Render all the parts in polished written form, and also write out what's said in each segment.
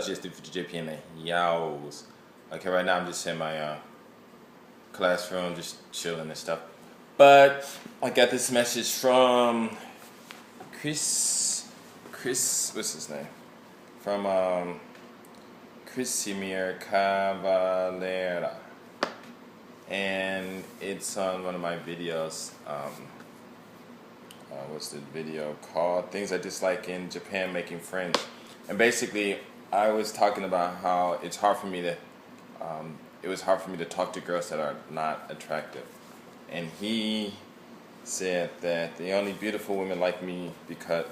just for Japan yaos. Okay, right now I'm just in my classroom, just chilling and stuff. But I got this message from what's his name? From Crisimir Cavalera, and it's on one of my videos. What's the video called? Things I dislike in Japan, making friends. And basically, I was talking about how it's hard for me to. It was hard for me to talk to girls that are not attractive, and he said that the only beautiful women like me because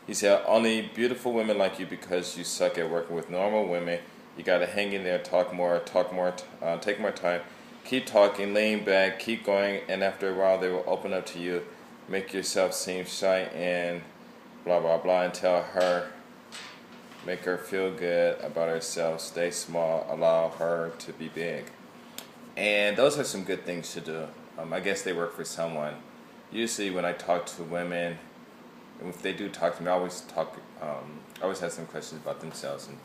he said only beautiful women like you because you suck at working with normal women. You gotta hang in there, talk more, take more time, keep talking, lean back, keep going, and after a while they will open up to you. Make yourself seem shy and blah blah blah, and tell her, make her feel good about herself. Stay small, allow her to be big. And those are some good things to do. I guess they work for someone. Usually when I talk to women, if they do talk to me, I always have some questions about themselves and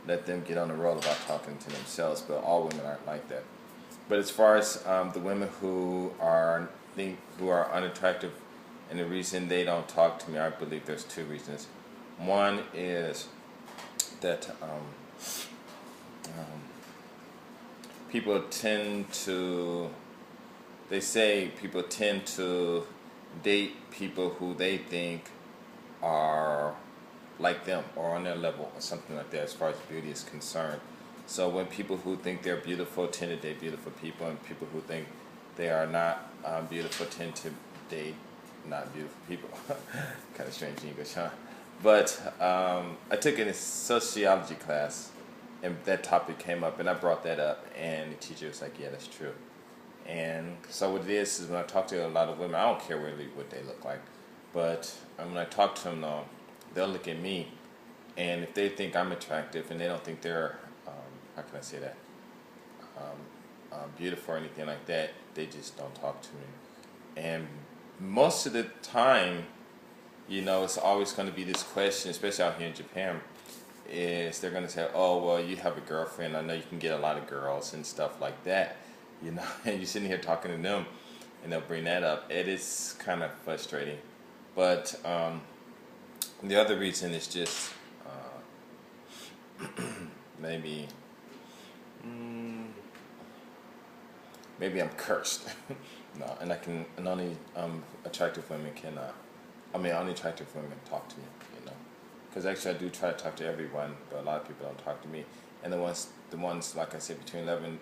let them get on the roll about talking to themselves. But all women aren't like that. But as far as the women who are unattractive, and the reason they don't talk to me, I believe there's two reasons. One is that people tend to date people who they think are like them or on their level or something like that as far as beauty is concerned. So when people who think they're beautiful tend to date beautiful people, and people who think they are not beautiful tend to date not beautiful people. Kind of strange English, huh? But I took it in a sociology class, and that topic came up, and I brought that up, and the teacher was like, yeah, that's true. And so what it is when I talk to a lot of women, I don't care really what they look like, but when I talk to them, though, they'll look at me, and if they think I'm attractive and they don't think they're, how can I say that, beautiful or anything like that, they just don't talk to me. And most of the time, it's always going to be this question, especially out here in Japan, is they're going to say, oh, well, you have a girlfriend. I know you can get a lot of girls and stuff like that. And you're sitting here talking to them, and they'll bring that up. It is kind of frustrating. But the other reason is just maybe I'm cursed. No, and only attractive women can, only attractive women talk to me, Because actually I do try to talk to everyone, but a lot of people don't talk to me. And the ones, like I said, between 1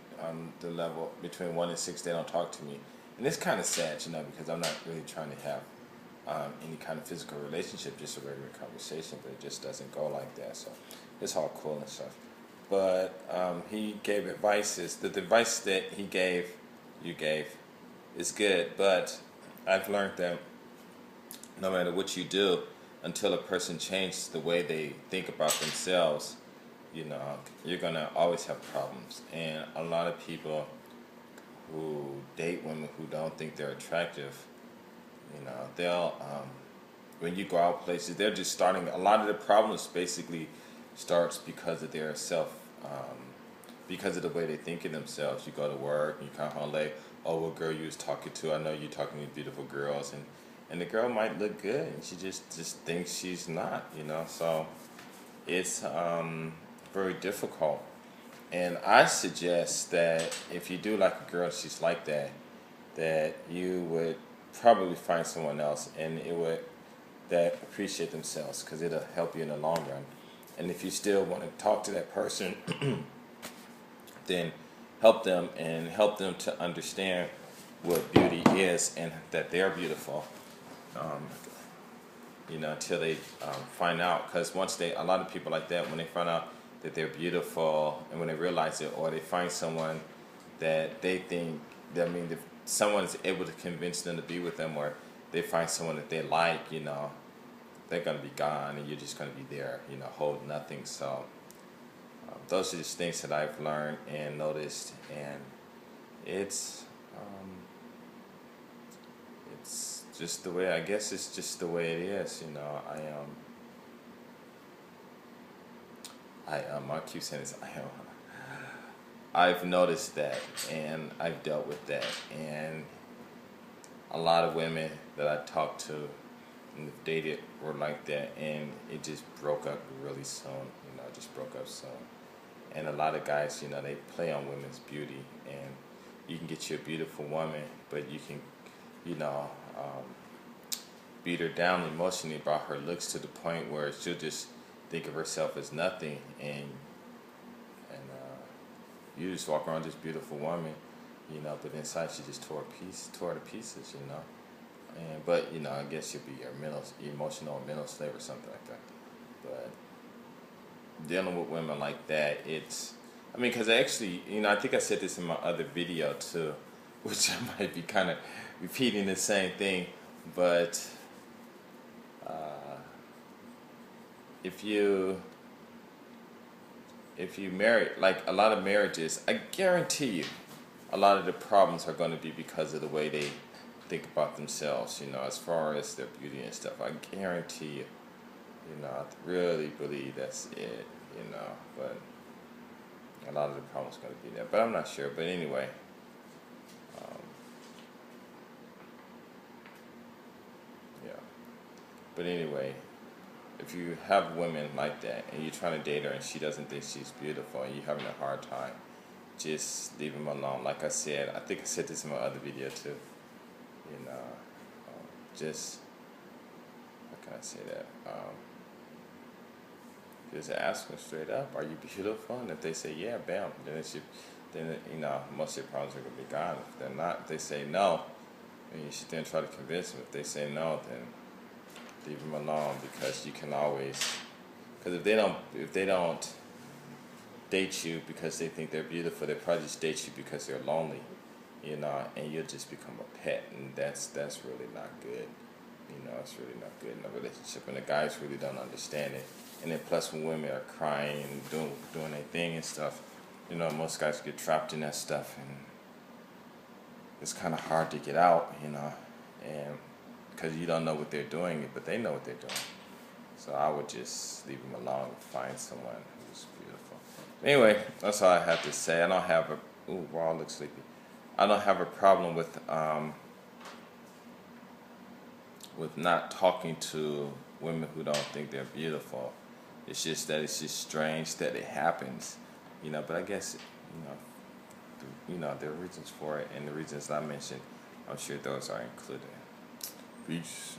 and 6, they don't talk to me. And it's kind of sad, because I'm not really trying to have any kind of physical relationship, just a regular conversation, but it just doesn't go like that. So it's all cool and stuff. But he gave advices. The advice that you gave, is good, but I've learned that no matter what you do, until a person changes the way they think about themselves, you're going to always have problems. And a lot of people who date women who don't think they're attractive, they'll, when you go out places, they're just starting, a lot of the problems basically starts because of their because of the way they think of themselves. You go to work and you come home late, oh, what girl you was talking to? I know you're talking to beautiful girls, and the girl might look good, and she just thinks she's not, So it's very difficult. And I suggest that if you do like a girl, she's like that, that you would probably find someone else, and that appreciate themselves, because it'll help you in the long run. And if you still want to talk to that person, then help them to understand what beauty is and that they're beautiful, until they find out. Because a lot of people like that, when they find out that they're beautiful, and when they realize it, or they find someone that they think, if someone is able to convince them to be with them, or they find someone that they like, they're going to be gone, and you're just going to be there, hold nothing. So those are just things that I've learned and noticed, and it's just the way, I guess it's just the way it is, I keep saying this. I've noticed that, and I've dealt with that, and a lot of women that I talked to and dated were like that, and it just broke up really soon. Just broke up soon. And a lot of guys, they play on women's beauty, and you can get you a beautiful woman, but you can, you know, beat her down emotionally about her looks to the point where she'll just think of herself as nothing, and you just walk around this beautiful woman, but inside she just tore to pieces. But I guess you'll be your emotional or mental slave or something like that. But dealing with women like that, because actually, I think I said this in my other video too, which I might be kind of repeating the same thing, but if you marry, like a lot of marriages, I guarantee you, a lot of the problems are going to be because of the way they think about themselves, as far as their beauty and stuff. I guarantee you, I really believe that's it, but a lot of the problems are going to be there. But I'm not sure. But anyway, yeah. But anyway, if you have women like that and you're trying to date her and she doesn't think she's beautiful and you're having a hard time, just leave them alone. Like I said, I think I said this in my other video too. Just, how can I say that? Just ask them straight up, are you beautiful? And if they say yeah, bam, then most of your problems are gonna be gone. If they're not, if they say no, then you should then try to convince them. If they say no, then leave them alone, because you can always, because if they don't date you because they think they're beautiful, they probably just date you because they're lonely, and you'll just become a pet, and that's really not good. It's really not good in a relationship, and the guys really don't understand it. And then plus, when women are crying and doing their thing and stuff, most guys get trapped in that stuff, and it's kind of hard to get out, and because you don't know what they're doing, but they know what they're doing. So I would just leave them alone and find someone who's beautiful. Anyway, that's all I have to say. I don't have Raw looks sleepy. I don't have a problem with not talking to women who don't think they're beautiful. It's just that it's just strange that it happens, But I guess, there are reasons for it, and the reasons I mentioned, I'm sure those are included. Peace.